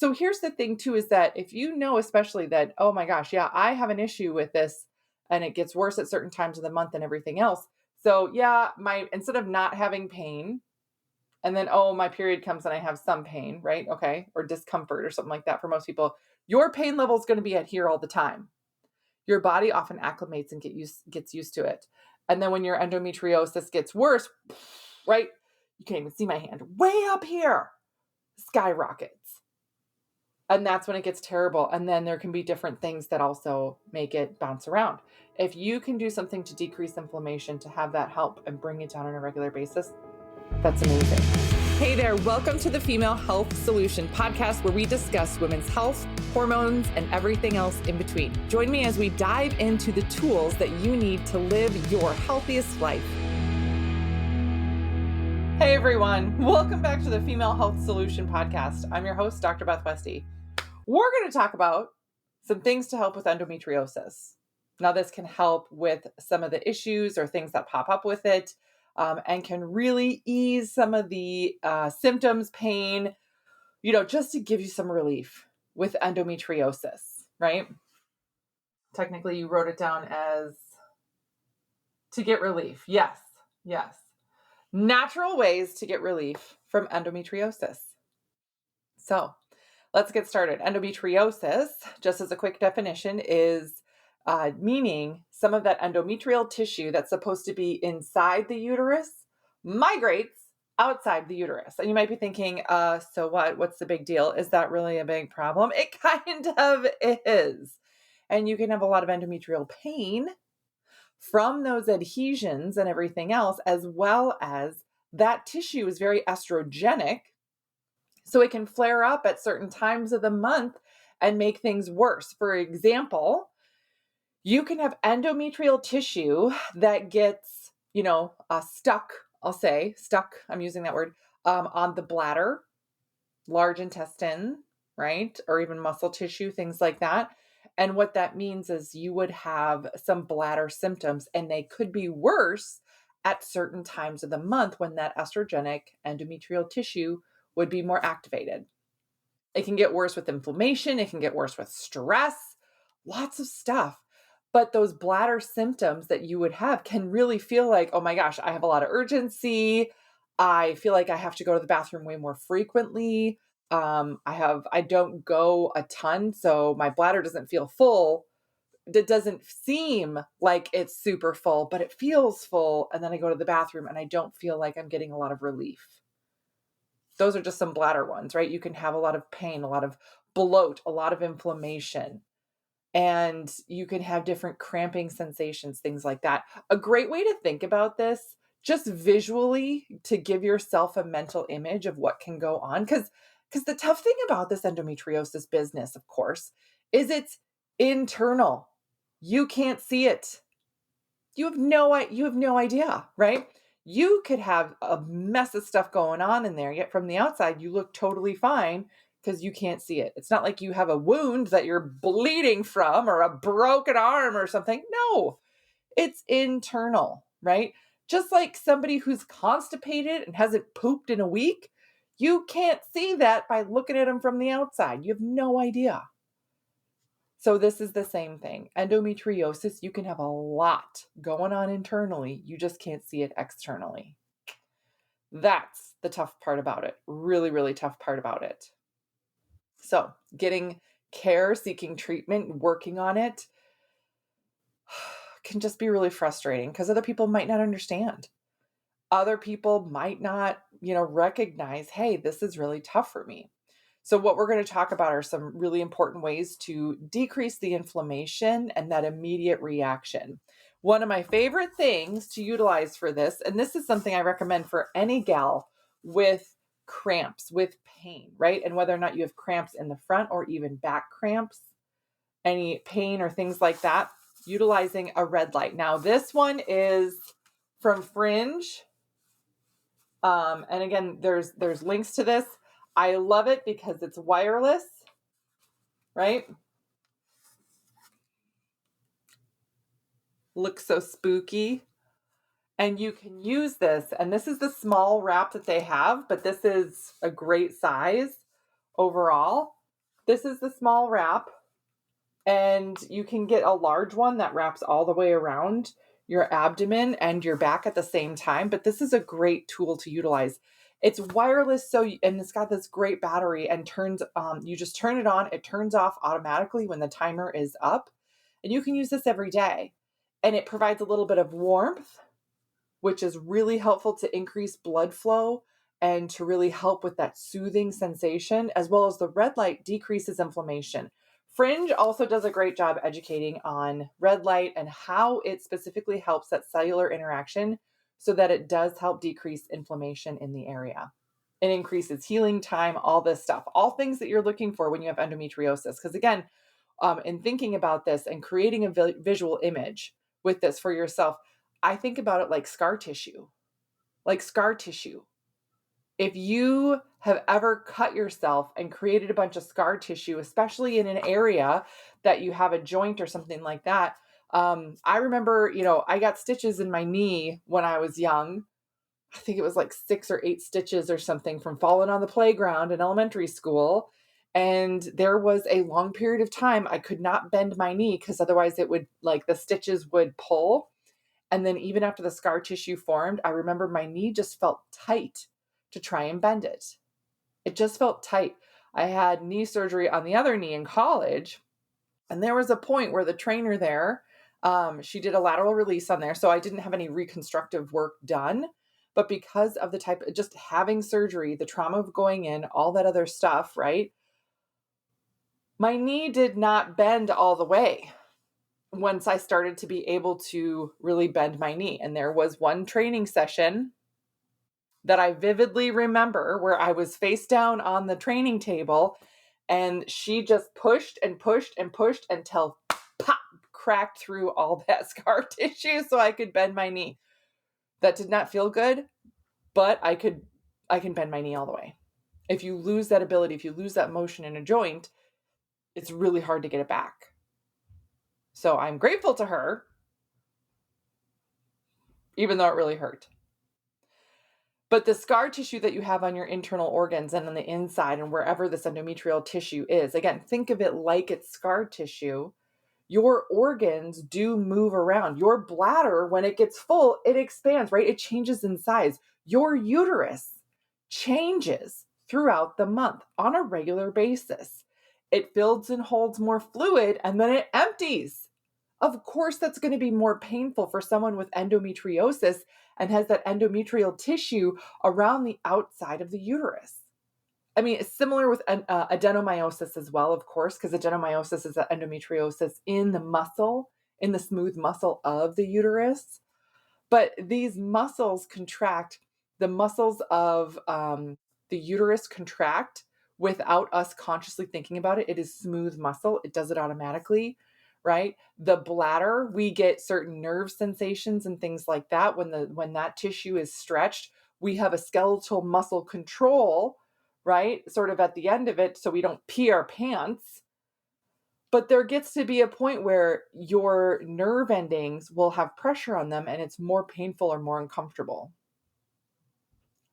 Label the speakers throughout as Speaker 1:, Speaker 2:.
Speaker 1: So here's the thing too, is that if you know, especially that, oh my gosh, yeah, I have an issue with this and it gets worse at certain times of the month and everything else. So yeah, instead of not having pain and then, oh, my period comes and I have some pain, right? Okay. Or discomfort or something like that for most people, your pain level is going to be at here all the time. Your body often acclimates and gets used to it. And then when your endometriosis gets worse, right? You can't even see my hand way up here, skyrockets. And that's when it gets terrible. And then there can be different things that also make it bounce around. If you can do something to decrease inflammation, to have that help and bring it down on a regular basis, that's amazing. Hey there, welcome to the Female Health Solution podcast, where we discuss women's health, hormones, and everything else in between. Join me as we dive into the tools that you need to live your healthiest life. Hey everyone, welcome back to the Female Health Solution podcast. I'm your host, Dr. Beth Westy. We're going to talk about some things to help with endometriosis. Now, this can help with some of the issues or things that pop up with it, and can really ease some of the symptoms, pain, just to give you some relief with endometriosis, right? Technically, you wrote it down as to get relief. Yes. Natural ways to get relief from endometriosis. So, let's get started. Endometriosis, just as a quick definition, is meaning some of that endometrial tissue that's supposed to be inside the uterus migrates outside the uterus. And you might be thinking, so what? What's the big deal? Is that really a big problem? It kind of is. And you can have a lot of endometrial pain from those adhesions and everything else, as well as that tissue is very estrogenic. So it can flare up at certain times of the month and make things worse. For example, you can have endometrial tissue that gets, stuck, I'm using that word, on the bladder, large intestine, right? Or even muscle tissue, things like that. And what that means is you would have some bladder symptoms, and they could be worse at certain times of the month when that estrogenic endometrial tissue would be more activated. It can get worse with inflammation. It can get worse with stress, lots of stuff. But those bladder symptoms that you would have can really feel like, oh my gosh, I have a lot of urgency. I feel like I have to go to the bathroom way more frequently. I don't go a ton, so my bladder doesn't feel full. It doesn't seem like it's super full, but it feels full. And then I go to the bathroom and I don't feel like I'm getting a lot of relief. Those are just some bladder ones, right? You can have a lot of pain, a lot of bloat, a lot of inflammation, and you can have different cramping sensations, things like that. A great way to think about this, just visually, to give yourself a mental image of what can go on. Because the tough thing about this endometriosis business, of course, is it's internal. You can't see it. You have no idea, right? You could have a mess of stuff going on in there, yet from the outside, you look totally fine because you can't see it. It's not like you have a wound that you're bleeding from or a broken arm or something. No, it's internal, right? Just like somebody who's constipated and hasn't pooped in a week, you can't see that by looking at them from the outside. You have no idea. So this is the same thing. Endometriosis, you can have a lot going on internally. You just can't see it externally. That's the tough part about it. Really, really tough part about it. So getting care, seeking treatment, working on it can just be really frustrating because other people might not understand. Other people might not, recognize, hey, this is really tough for me. So what we're going to talk about are some really important ways to decrease the inflammation and that immediate reaction. One of my favorite things to utilize for this, and this is something I recommend for any gal with cramps, with pain, right? And whether or not you have cramps in the front or even back cramps, any pain or things like that, utilizing a red light. Now, this one is from Fringe. And again, there's links to this. I love it because it's wireless, right? Looks so spooky. And you can use this, and this is the small wrap that they have, but this is a great size overall. This is the small wrap, and you can get a large one that wraps all the way around your abdomen and your back at the same time. But this is a great tool to utilize. It's wireless, and it's got this great battery and turns. You just turn it on, it turns off automatically when the timer is up, and you can use this every day. And it provides a little bit of warmth, which is really helpful to increase blood flow and to really help with that soothing sensation, as well as the red light decreases inflammation. Fringe also does a great job educating on red light and how it specifically helps that cellular interaction so that it does help decrease inflammation in the area. It increases healing time, all this stuff, all things that you're looking for when you have endometriosis. Because again, in thinking about this and creating a visual image with this for yourself, I think about it like scar tissue. Like scar tissue. If you have ever cut yourself and created a bunch of scar tissue, especially in an area that you have a joint or something like that, I remember, I got stitches in my knee when I was young. I think it was like 6 or 8 stitches or something from falling on the playground in elementary school. And there was a long period of time I could not bend my knee because otherwise it would, like, the stitches would pull. And then even after the scar tissue formed, I remember my knee just felt tight to try and bend it. It just felt tight. I had knee surgery on the other knee in college. And there was a point where the trainer there, she did a lateral release on there. So I didn't have any reconstructive work done. But because of the type of just having surgery, the trauma of going in, all that other stuff, right? My knee did not bend all the way once I started to be able to really bend my knee. And there was one training session that I vividly remember where I was face down on the training table and she just pushed and pushed and pushed until pop, cracked through all that scar tissue so I could bend my knee. That did not feel good, but I can bend my knee all the way. If you lose that ability, if you lose that motion in a joint, it's really hard to get it back. So I'm grateful to her, even though it really hurt. But the scar tissue that you have on your internal organs and on the inside and wherever this endometrial tissue is, again, think of it like it's scar tissue. Your organs do move around. Your bladder, when it gets full, it expands, right? It changes in size. Your uterus changes throughout the month on a regular basis. It fills and holds more fluid and then it empties. Of course, that's going to be more painful for someone with endometriosis and has that endometrial tissue around the outside of the uterus. I mean, it's similar with adenomyosis as well, of course, because adenomyosis is endometriosis in the muscle, in the smooth muscle of the uterus. But these muscles contract, the muscles of the uterus contract without us consciously thinking about it. It is smooth muscle. It does it automatically, right? The bladder, we get certain nerve sensations and things like that when that tissue is stretched. We have a skeletal muscle control, right? Sort of at the end of it, so we don't pee our pants. But there gets to be a point where your nerve endings will have pressure on them and it's more painful or more uncomfortable.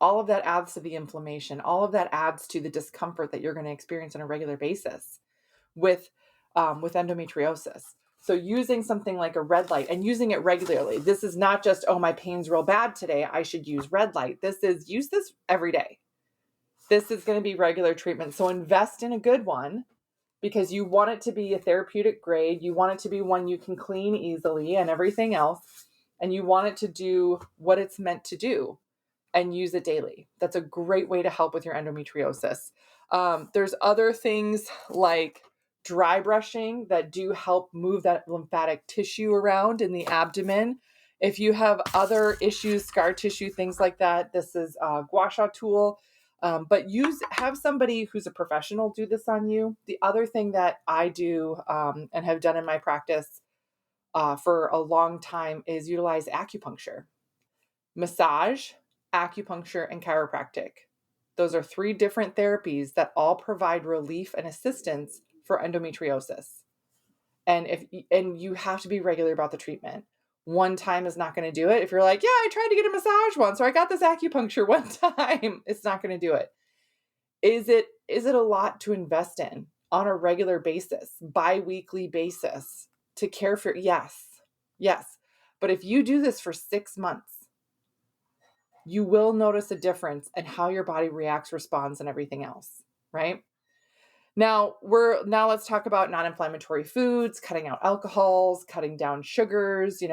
Speaker 1: All of that adds to the inflammation. All of that adds to the discomfort that you're going to experience on a regular basis with endometriosis. So using something like a red light and using it regularly. This is not just, oh, my pain's real bad today, I should use red light. Use this every day. This is going to be regular treatment. So invest in a good one because you want it to be a therapeutic grade. You want it to be one you can clean easily and everything else. And you want it to do what it's meant to do and use it daily. That's a great way to help with your endometriosis. There's other things like dry brushing that do help move that lymphatic tissue around in the abdomen. If you have other issues, scar tissue, things like that, this is a gua sha tool. But have somebody who's a professional do this on you. The other thing that I do and have done in my practice for a long time is utilize acupuncture, massage, acupuncture, and chiropractic. Those are 3 different therapies that all provide relief and assistance for endometriosis. And you have to be regular about the treatment. One time is not going to do it. If you're like, yeah, I tried to get a massage once, or I got this acupuncture one time, it's not going to do it. Is it a lot to invest in on a regular basis, bi-weekly basis to care for, yes. But if you do this for 6 months, you will notice a difference in how your body reacts, responds, and everything else, right? Now let's talk about non-inflammatory foods, cutting out alcohols, cutting down sugars,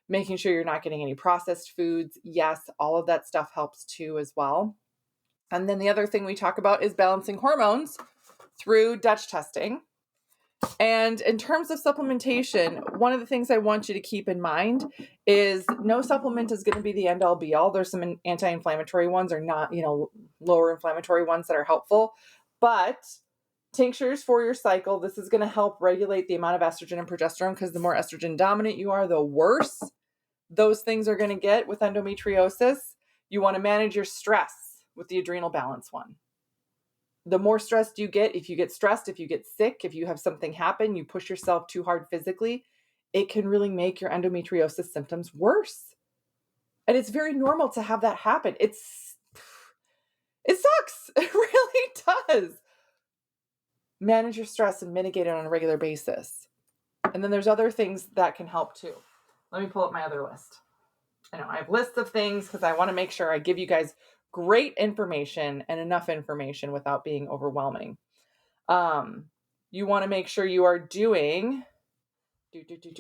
Speaker 1: making sure you're not getting any processed foods. Yes, all of that stuff helps too as well. And then the other thing we talk about is balancing hormones through Dutch testing. And in terms of supplementation, one of the things I want you to keep in mind is no supplement is going to be the end all be all. There's some anti-inflammatory ones or not, lower inflammatory ones that are helpful, but tinctures for your cycle, this is going to help regulate the amount of estrogen and progesterone, because the more estrogen dominant you are, the worse those things are going to get with endometriosis. You want to manage your stress with the adrenal balance one. The more stressed you get, if you get stressed, if you get sick, if you have something happen, you push yourself too hard physically, it can really make your endometriosis symptoms worse. And it's very normal to have that happen. It sucks. It really does. Manage your stress and mitigate it on a regular basis. And then there's other things that can help too. Let me pull up my other list. I know I have lists of things because I want to make sure I give you guys great information and enough information without being overwhelming. You want to make sure you are doing.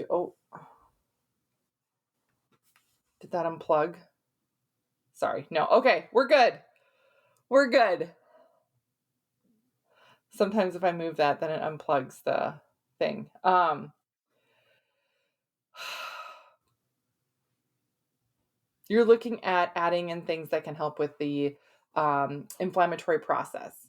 Speaker 1: Oh, did that unplug? Sorry. No. Okay. We're good. Sometimes if I move that, then it unplugs the thing. You're looking at adding in things that can help with the inflammatory process,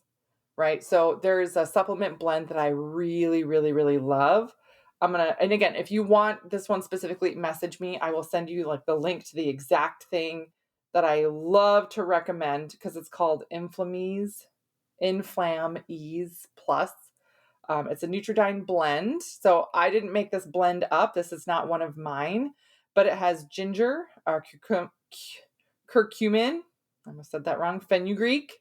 Speaker 1: right? So there's a supplement blend that I really, really, really love. And again, if you want this one specifically, message me. I will send you like the link to the exact thing that I love to recommend, because it's called Inflam Ease Plus. It's a Nutridyne blend. So I didn't make this blend up. This is not one of mine, but it has ginger, curcumin, I almost said that wrong, fenugreek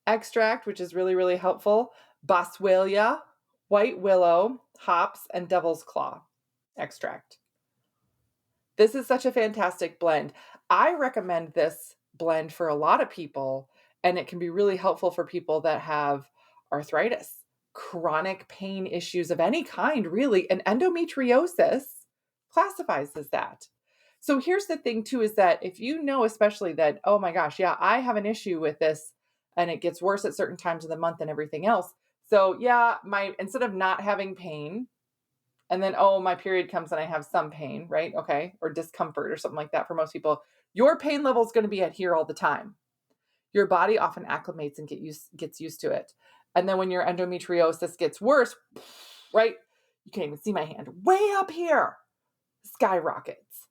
Speaker 1: extract, which is really, really helpful, boswellia, white willow, hops, and devil's claw extract. This is such a fantastic blend. I recommend this blend for a lot of people, and it can be really helpful for people that have arthritis, chronic pain issues of any kind, really, and endometriosis classifies as that. So here's the thing too, is that if you know, especially that, oh my gosh, yeah, I have an issue with this and it gets worse at certain times of the month and everything else. So yeah, instead of not having pain, and then, oh, my period comes and I have some pain, right? Okay. Or discomfort or something like that for most people. Your pain level is going to be at here all the time. Your body often acclimates and gets used to it. And then when your endometriosis gets worse, right? You can't even see my hand. Way up here, skyrockets.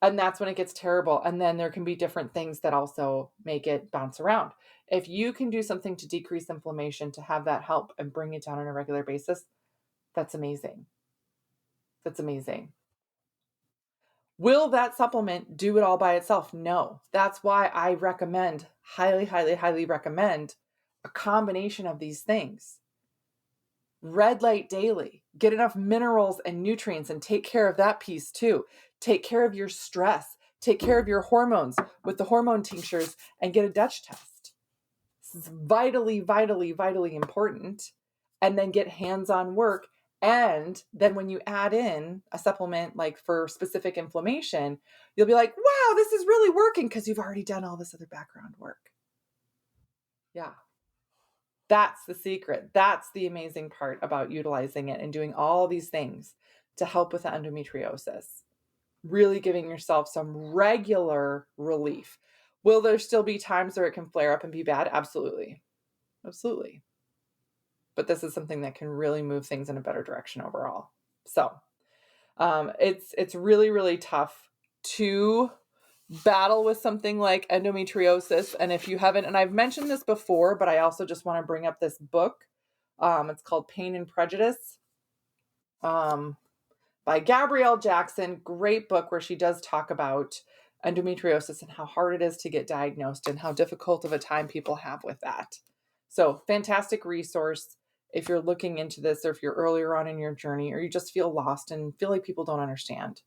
Speaker 1: And that's when it gets terrible. And then there can be different things that also make it bounce around. If you can do something to decrease inflammation, to have that help and bring it down on a regular basis, that's amazing. That's amazing. Will that supplement do it all by itself? No. That's why I recommend, highly, highly, highly recommend a combination of these things. Red light daily, get enough minerals and nutrients and take care of that piece too. Take care of your stress, take care of your hormones with the hormone tinctures, and get a Dutch test. This is vitally, vitally, vitally important. And then get hands-on work. And then when you add in a supplement like for specific inflammation, you'll be like, wow, this is really working, because you've already done all this other background work. Yeah. That's the secret. That's the amazing part about utilizing it and doing all these things to help with the endometriosis. Really giving yourself some regular relief. Will there still be times where it can flare up and be bad? Absolutely. Absolutely. But this is something that can really move things in a better direction overall. So it's really, really tough to battle with something like endometriosis. And if you haven't, and I've mentioned this before, but I also just want to bring up this book. It's called Pain and Prejudice by Gabrielle Jackson. Great book where she does talk about endometriosis and how hard it is to get diagnosed and how difficult of a time people have with that. So fantastic resource if you're looking into this, or if you're earlier on in your journey, or you just feel lost and feel like people don't understand.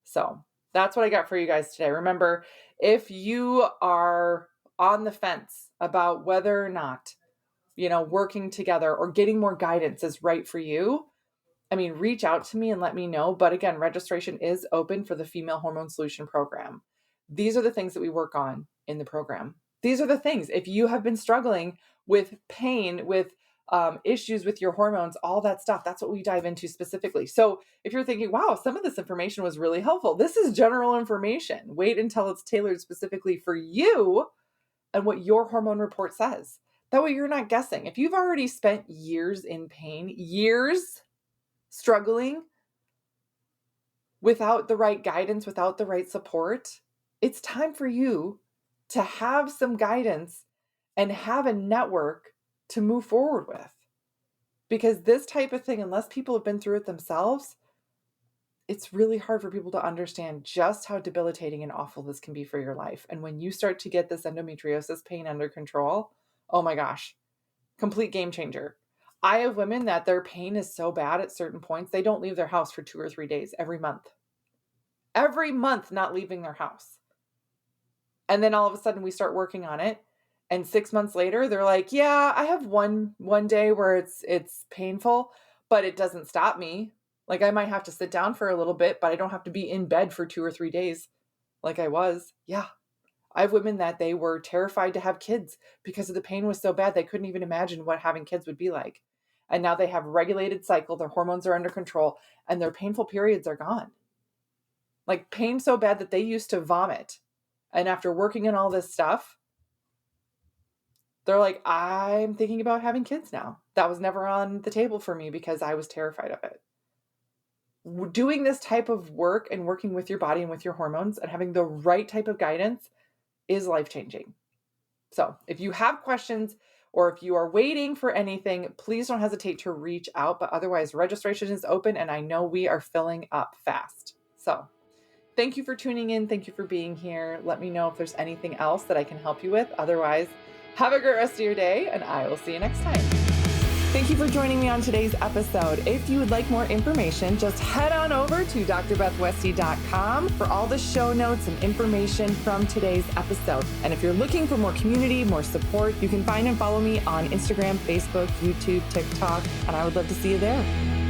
Speaker 1: So that's what I got for you guys today. Remember, if you are on the fence about whether or not, working together or getting more guidance is right for you, reach out to me and let me know. But again, registration is open for the Female Hormone Solution Program. These are the things that we work on in the program. These are the things. If you have been struggling with pain, with issues with your hormones, all that stuff, that's what we dive into specifically. So if you're thinking, wow, some of this information was really helpful, this is general information. Wait until it's tailored specifically for you and what your hormone report says. That way you're not guessing. If you've already spent years in pain, years struggling without the right guidance, without the right support, it's time for you to have some guidance and have a network to move forward with. Because this type of thing, unless people have been through it themselves, it's really hard for people to understand just how debilitating and awful this can be for your life. And when you start to get this endometriosis pain under control, oh my gosh, complete game changer. I have women that their pain is so bad at certain points, they don't leave their house for 2 or 3 days every month. Every month not leaving their house. And then all of a sudden we start working on it. And 6 months later, they're like, yeah, I have one day where it's painful, but it doesn't stop me. Like I might have to sit down for a little bit, but I don't have to be in bed for 2 or 3 days like I was. Yeah. I have women that they were terrified to have kids because the pain was so bad they couldn't even imagine what having kids would be like. And now they have regulated cycle, their hormones are under control, and their painful periods are gone. Like pain so bad that they used to vomit. And after working on all this stuff, they're like, I'm thinking about having kids now. That was never on the table for me because I was terrified of it. Doing this type of work and working with your body and with your hormones and having the right type of guidance is life-changing. So if you have questions or if you are waiting for anything, please don't hesitate to reach out. But otherwise, registration is open and I know we are filling up fast. So thank you for tuning in. Thank you for being here. Let me know if there's anything else that I can help you with. Otherwise, have a great rest of your day and I will see you next time. Thank you for joining me on today's episode. If you would like more information, just head on over to drbethwesty.com for all the show notes and information from today's episode. And if you're looking for more community, more support, you can find and follow me on Instagram, Facebook, YouTube, TikTok, and I would love to see you there.